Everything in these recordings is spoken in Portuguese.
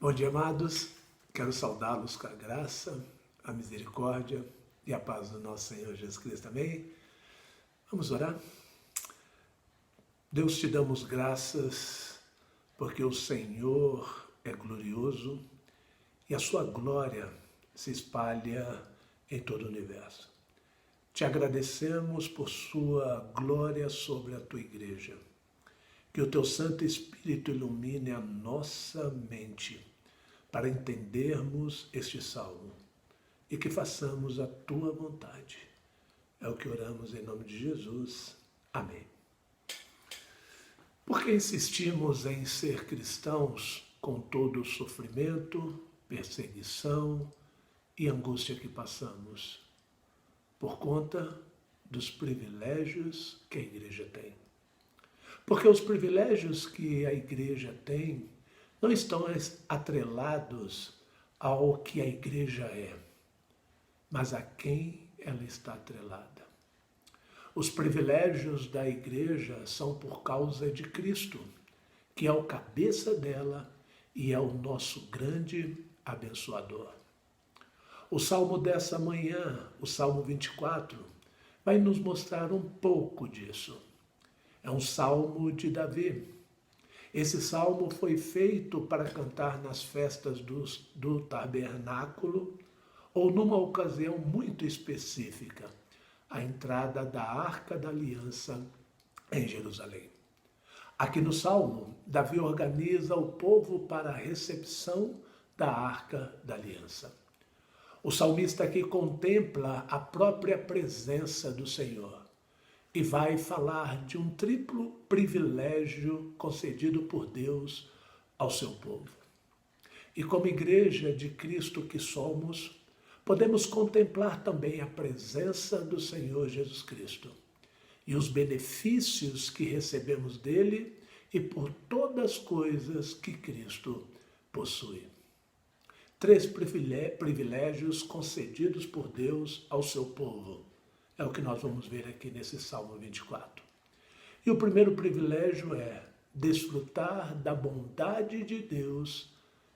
Bom dia, amados. Quero saudá-los com a graça, a misericórdia e a paz do nosso Senhor Jesus Cristo. Amém? Vamos orar? Deus, te damos graças porque o Senhor é glorioso e a sua glória se espalha em todo o universo. Te agradecemos por sua glória sobre a tua igreja. Que o teu Santo Espírito ilumine a nossa mente para entendermos este salmo e que façamos a tua vontade. É o que oramos em nome de Jesus. Amém. Por que insistimos em ser cristãos com todo o sofrimento, perseguição e angústia que passamos? Por conta dos privilégios que a igreja tem. Porque os privilégios que a igreja tem não estão atrelados ao que a igreja é, mas a quem ela está atrelada. Os privilégios da igreja são por causa de Cristo, que é o cabeça dela e é o nosso grande abençoador. O salmo dessa manhã, o Salmo 24, vai nos mostrar um pouco disso. É um salmo de Davi. Esse salmo foi feito para cantar nas festas do tabernáculo ou numa ocasião muito específica, a entrada da Arca da Aliança em Jerusalém. Aqui no salmo, Davi organiza o povo para a recepção da Arca da Aliança. O salmista aqui contempla a própria presença do Senhor e vai falar de um triplo privilégio concedido por Deus ao seu povo. E como igreja de Cristo que somos, podemos contemplar também a presença do Senhor Jesus Cristo e os benefícios que recebemos dele e por todas as coisas que Cristo possui. 3 privilégios concedidos por Deus ao seu povo. É o que nós vamos ver aqui nesse Salmo 24. E o primeiro privilégio é desfrutar da bondade de Deus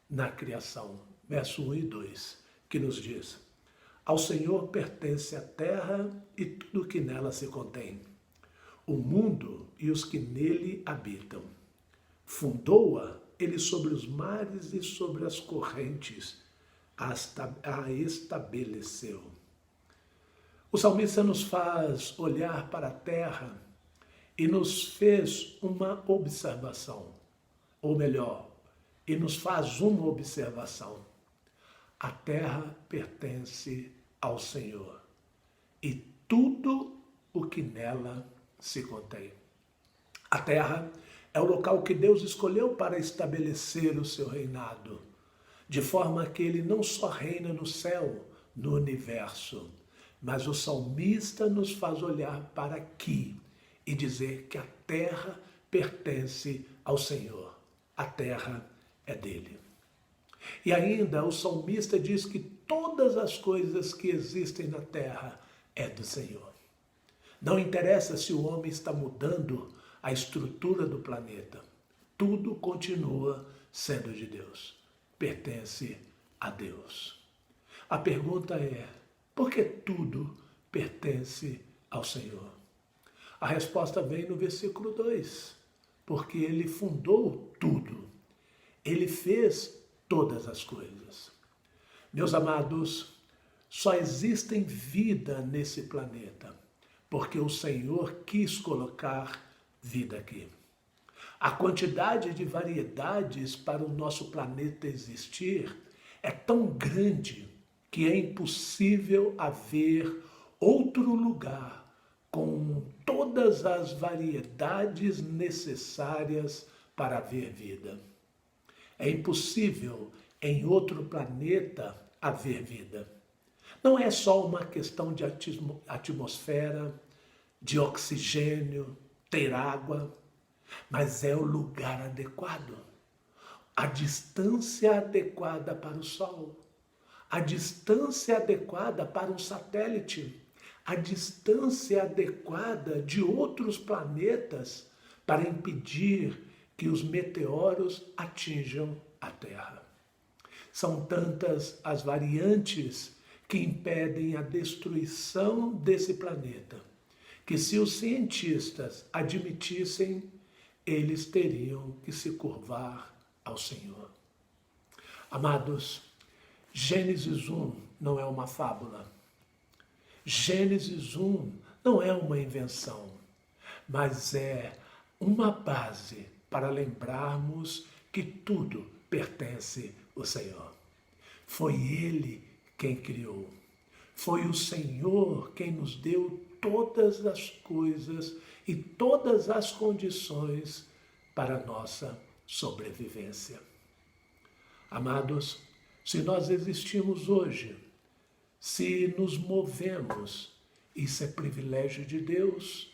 na criação. Verso 1 e 2, que nos diz: Ao Senhor pertence a terra e tudo que nela se contém, o mundo e os que nele habitam. Fundou-a ele sobre os mares e sobre as correntes, a estabeleceu. O salmista nos faz olhar para a terra e nos fez uma observação, ou melhor, e nos faz uma observação. A terra pertence ao Senhor e tudo o que nela se contém. A terra é o local que Deus escolheu para estabelecer o seu reinado, de forma que ele não só reina no céu, no universo, mas o salmista nos faz olhar para aqui e dizer que a terra pertence ao Senhor. A terra é dele. E ainda o salmista diz que todas as coisas que existem na terra é do Senhor. Não interessa se o homem está mudando a estrutura do planeta. Tudo continua sendo de Deus. Pertence a Deus. A pergunta é: por que tudo pertence ao Senhor? A resposta vem no versículo 2. Porque ele fundou tudo. Ele fez todas as coisas. Meus amados, só existem vida nesse planeta porque o Senhor quis colocar vida aqui. A quantidade de variedades para o nosso planeta existir é tão grande que é impossível haver outro lugar com todas as variedades necessárias para haver vida. É impossível em outro planeta haver vida. Não é só uma questão de atmosfera, de oxigênio, ter água, mas é o lugar adequado, a distância adequada para o Sol, a distância adequada para um satélite, a distância adequada de outros planetas para impedir que os meteoros atinjam a Terra. São tantas as variantes que impedem a destruição desse planeta, que se os cientistas admitissem, eles teriam que se curvar ao Senhor. Amados, Gênesis 1 não é uma fábula. Gênesis 1 não é uma invenção, mas é uma base para lembrarmos que tudo pertence ao Senhor. Foi Ele quem criou. Foi o Senhor quem nos deu todas as coisas e todas as condições para a nossa sobrevivência. Amados, se nós existimos hoje, se nos movemos, isso é privilégio de Deus,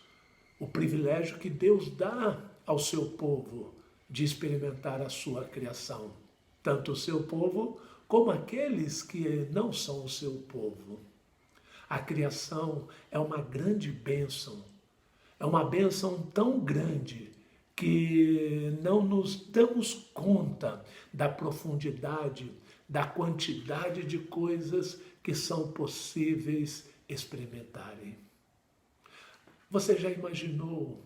o privilégio que Deus dá ao seu povo de experimentar a sua criação, tanto o seu povo como aqueles que não são o seu povo. A criação é uma grande bênção, é uma bênção tão grande que não nos damos conta da profundidade, da quantidade de coisas que são possíveis experimentarem. Você já imaginou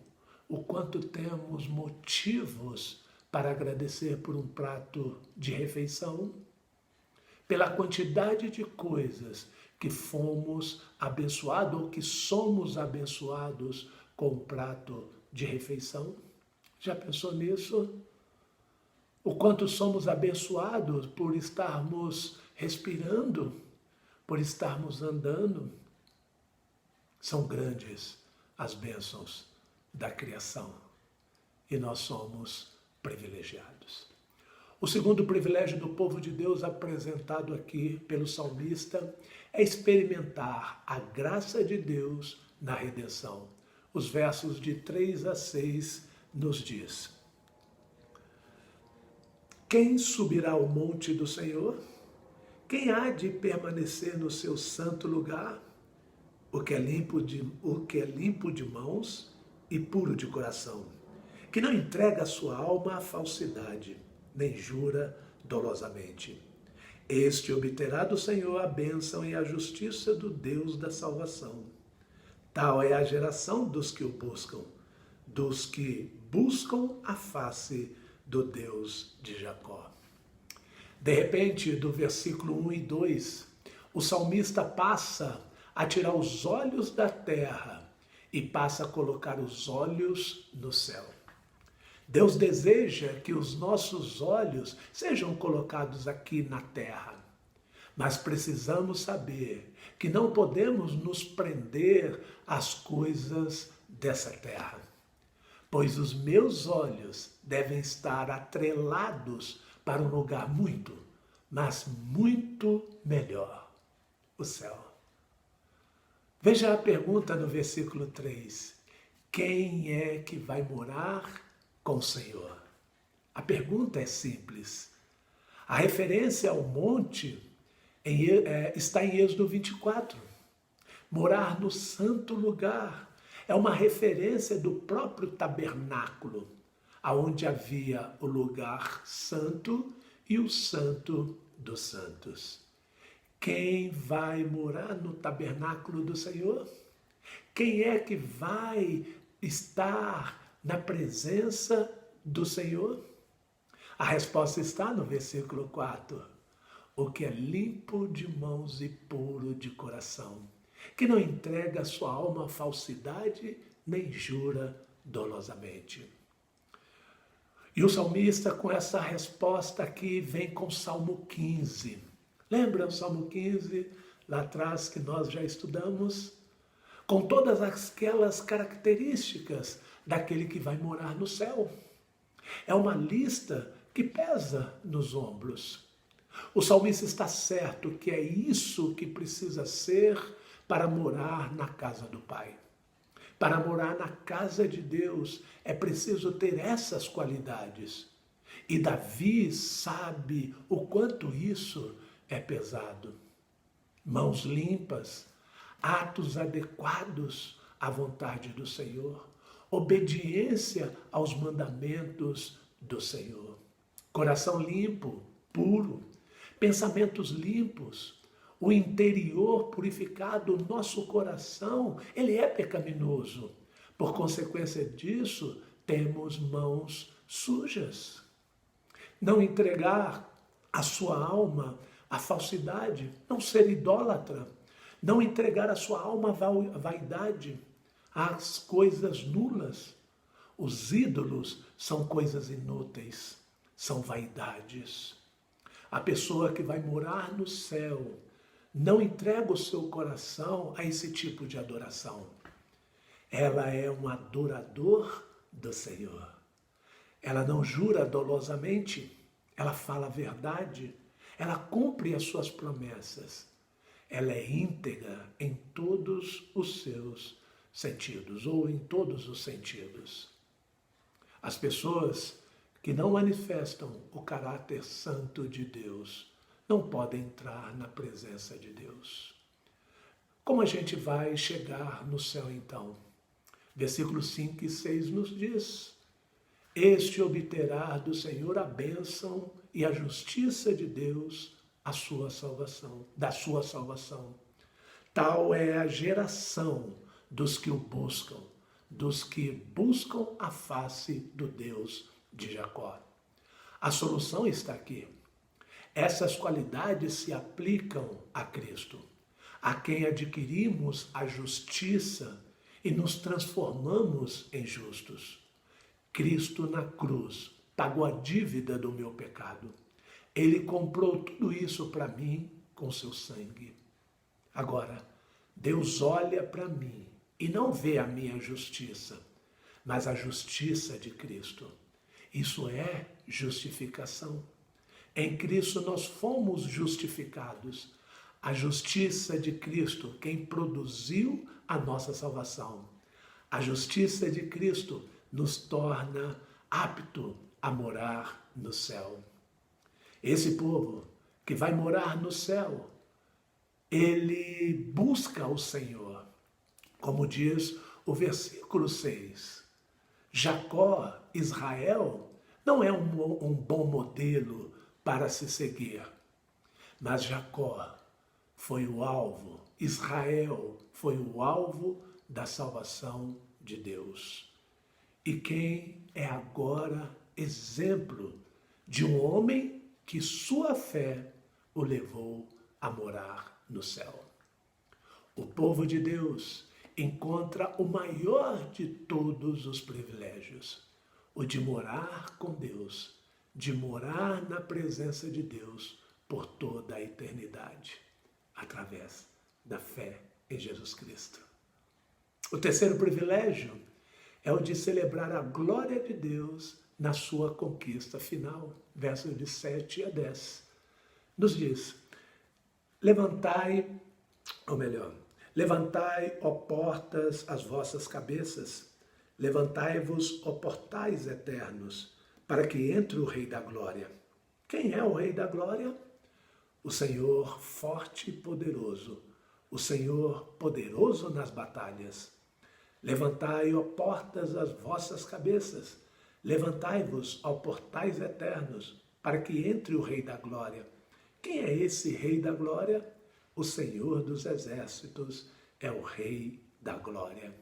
o quanto temos motivos para agradecer por um prato de refeição? Pela quantidade de coisas que fomos abençoados ou que somos abençoados com um prato de refeição? Já pensou nisso? O quanto somos abençoados por estarmos respirando, por estarmos andando? São grandes as bênçãos da criação e nós somos privilegiados. O segundo privilégio do povo de Deus apresentado aqui pelo salmista é experimentar a graça de Deus na redenção. Os versos de 3 a 6 nos diz: quem subirá ao monte do Senhor? Quem há de permanecer no seu santo lugar? O que é limpo de mãos e puro de coração, que não entrega a sua alma à falsidade, nem jura dolosamente. Este obterá do Senhor a bênção e a justiça do Deus da salvação. Tal é a geração dos que o buscam, dos que buscam a face do Deus de Jacó. De repente, do versículo 1 e 2, o salmista passa a tirar os olhos da terra e passa a colocar os olhos no céu. Deus deseja que os nossos olhos sejam colocados aqui na terra, mas precisamos saber que não podemos nos prender às coisas dessa terra, pois os meus olhos devem estar atrelados para um lugar muito, mas muito melhor, o céu. Veja a pergunta no versículo 3. Quem é que vai morar com o Senhor? A pergunta é simples. A referência ao monte está em Êxodo 24. Morar no santo lugar é uma referência do próprio tabernáculo, onde havia o lugar santo e o santo dos santos. Quem vai morar no tabernáculo do Senhor? Quem é que vai estar na presença do Senhor? A resposta está no versículo 4. O que é limpo de mãos e puro de coração, que não entrega a sua alma à falsidade, nem jura dolosamente. E o salmista, com essa resposta aqui, vem com o Salmo 15. Lembra o Salmo 15, lá atrás, que nós já estudamos? Com todas aquelas características daquele que vai morar no céu. É uma lista que pesa nos ombros. O salmista está certo que é isso que precisa ser para morar na casa do Pai. Para morar na casa de Deus é preciso ter essas qualidades. E Davi sabe o quanto isso é pesado. Mãos limpas, atos adequados à vontade do Senhor, obediência aos mandamentos do Senhor. Coração limpo, puro, pensamentos limpos, o interior purificado, o nosso coração, ele é pecaminoso. Por consequência disso, temos mãos sujas. Não entregar a sua alma à falsidade, não ser idólatra, não entregar a sua alma à vaidade, às coisas nulas. Os ídolos são coisas inúteis, são vaidades. A pessoa que vai morar no céu não entrega o seu coração a esse tipo de adoração. Ela é um adorador do Senhor. Ela não jura dolosamente, ela fala a verdade, ela cumpre as suas promessas. Ela é íntegra em todos os seus sentidos, ou em todos os sentidos. As pessoas que não manifestam o caráter santo de Deus não podem entrar na presença de Deus. Como a gente vai chegar no céu então? Versículos 5 e 6 nos diz: este obterá do Senhor a bênção e a justiça de Deus, a sua salvação, da sua salvação. Tal é a geração dos que o buscam, dos que buscam a face do Deus de Jacó. A solução está aqui. Essas qualidades se aplicam a Cristo, a quem adquirimos a justiça e nos transformamos em justos. Cristo na cruz pagou a dívida do meu pecado. Ele comprou tudo isso para mim com seu sangue. Agora, Deus olha para mim e não vê a minha justiça, mas a justiça de Cristo. Isso é justificação. Em Cristo nós fomos justificados. A justiça de Cristo, quem produziu a nossa salvação. A justiça de Cristo nos torna apto a morar no céu. Esse povo que vai morar no céu, ele busca o Senhor. Como diz o versículo 6. Jacó, Israel, não é um bom modelo para se seguir. Mas Jacó foi o alvo, Israel foi o alvo da salvação de Deus. E quem é agora exemplo de um homem que sua fé o levou a morar no céu. O povo de Deus encontra o maior de todos os privilégios, o de morar com Deus, de morar na presença de Deus por toda a eternidade, através da fé em Jesus Cristo. O terceiro privilégio é o de celebrar a glória de Deus na sua conquista final. Versos de 7 a 10. Nos diz: levantai, ó portas, as vossas cabeças, levantai-vos, ó portais eternos, para que entre o Rei da Glória. Quem é o Rei da Glória? O Senhor forte e poderoso, o Senhor poderoso nas batalhas. Levantai, ó portas, as vossas cabeças, levantai-vos, ó portais eternos, para que entre o Rei da Glória. Quem é esse Rei da Glória? O Senhor dos Exércitos é o Rei da Glória.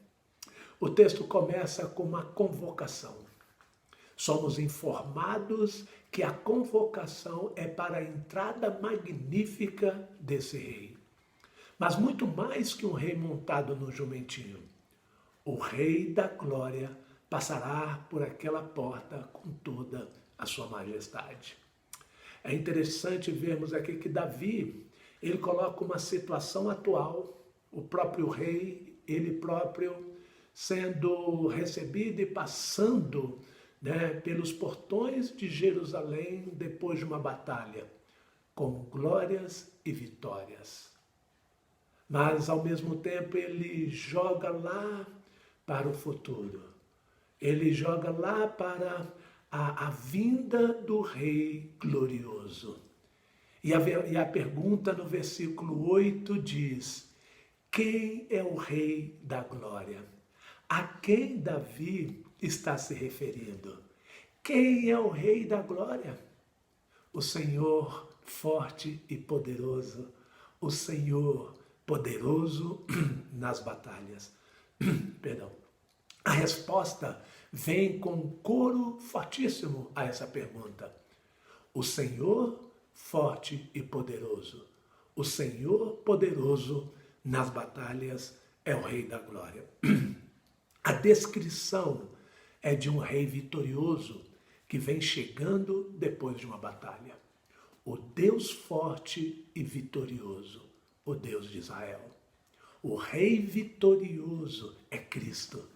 O texto começa com uma convocação. Somos informados que a convocação é para a entrada magnífica desse rei. Mas muito mais que um rei montado no jumentinho. O Rei da Glória passará por aquela porta com toda a sua majestade. É interessante vermos aqui que Davi, ele coloca uma situação atual, o próprio rei, ele próprio sendo recebido e passando pelos portões de Jerusalém depois de uma batalha, com glórias e vitórias. Mas, ao mesmo tempo, ele joga lá para o futuro. Ele joga lá para a vinda do Rei glorioso. E a pergunta no versículo 8 diz: quem é o Rei da Glória? A quem Davi está se referindo? Quem é o Rei da Glória? o Senhor forte e poderoso, o Senhor poderoso nas batalhas. Perdão. A resposta vem com um coro fortíssimo a essa pergunta. O Senhor forte e poderoso, o Senhor poderoso nas batalhas é o Rei da Glória. A descrição é de um rei vitorioso que vem chegando depois de uma batalha. O Deus forte e vitorioso, o Deus de Israel. O rei vitorioso é Cristo,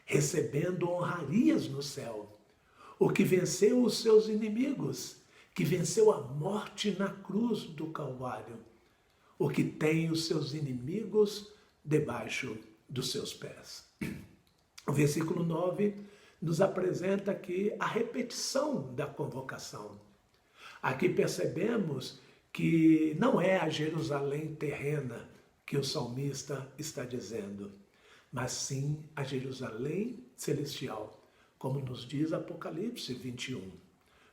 recebendo honrarias no céu. O que venceu os seus inimigos, que venceu a morte na cruz do Calvário. O que tem os seus inimigos debaixo dos seus pés. O versículo 9 nos apresenta aqui a repetição da convocação. Aqui percebemos que não é a Jerusalém terrena que o salmista está dizendo, mas sim a Jerusalém celestial, como nos diz Apocalipse 21.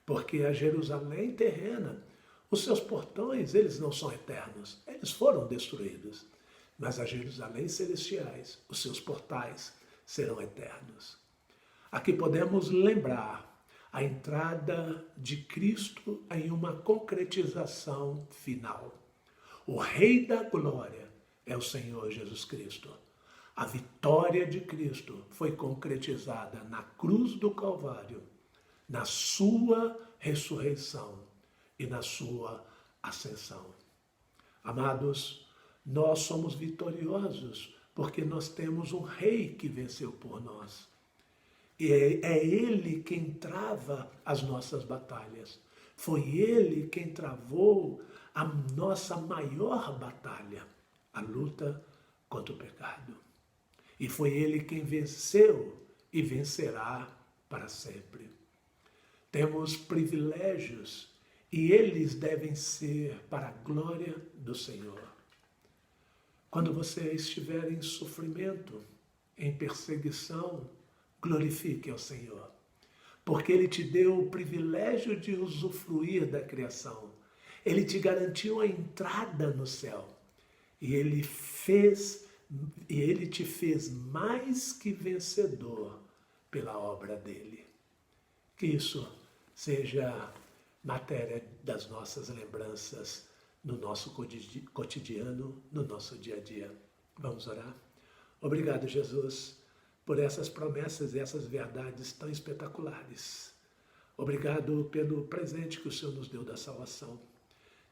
Porque a Jerusalém terrena, os seus portões, eles não são eternos, eles foram destruídos. Mas a Jerusalém celestiais, os seus portais, serão eternos. Aqui podemos lembrar a entrada de Cristo em uma concretização final. O Rei da Glória é o Senhor Jesus Cristo. A vitória de Cristo foi concretizada na cruz do Calvário, na sua ressurreição e na sua ascensão. Amados, nós somos vitoriosos porque nós temos um Rei que venceu por nós. E é Ele quem trava as nossas batalhas. Foi Ele quem travou a nossa maior batalha, a luta contra o pecado. E foi Ele quem venceu e vencerá para sempre. Temos privilégios e eles devem ser para a glória do Senhor. Quando você estiver em sofrimento, em perseguição, glorifique ao Senhor, porque Ele te deu o privilégio de usufruir da criação. Ele te garantiu a entrada no céu e Ele te fez mais que vencedor pela obra dele. Que isso seja matéria das nossas lembranças no nosso cotidiano, no nosso dia a dia. Vamos orar? Obrigado, Jesus, por essas promessas e essas verdades tão espetaculares. Obrigado pelo presente que o Senhor nos deu da salvação,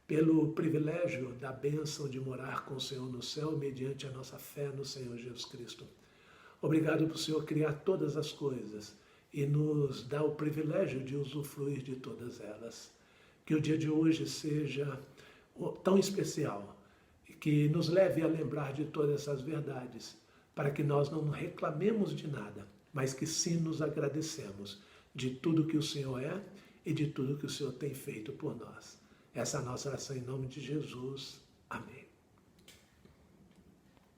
pelo privilégio da bênção de morar com o Senhor no céu mediante a nossa fé no Senhor Jesus Cristo. Obrigado por o Senhor criar todas as coisas e nos dar o privilégio de usufruir de todas elas. Que o dia de hoje seja tão especial e que nos leve a lembrar de todas essas verdades, para que nós não reclamemos de nada, mas que sim nos agradecemos de tudo que o Senhor é e de tudo que o Senhor tem feito por nós. Essa é a nossa oração em nome de Jesus. Amém.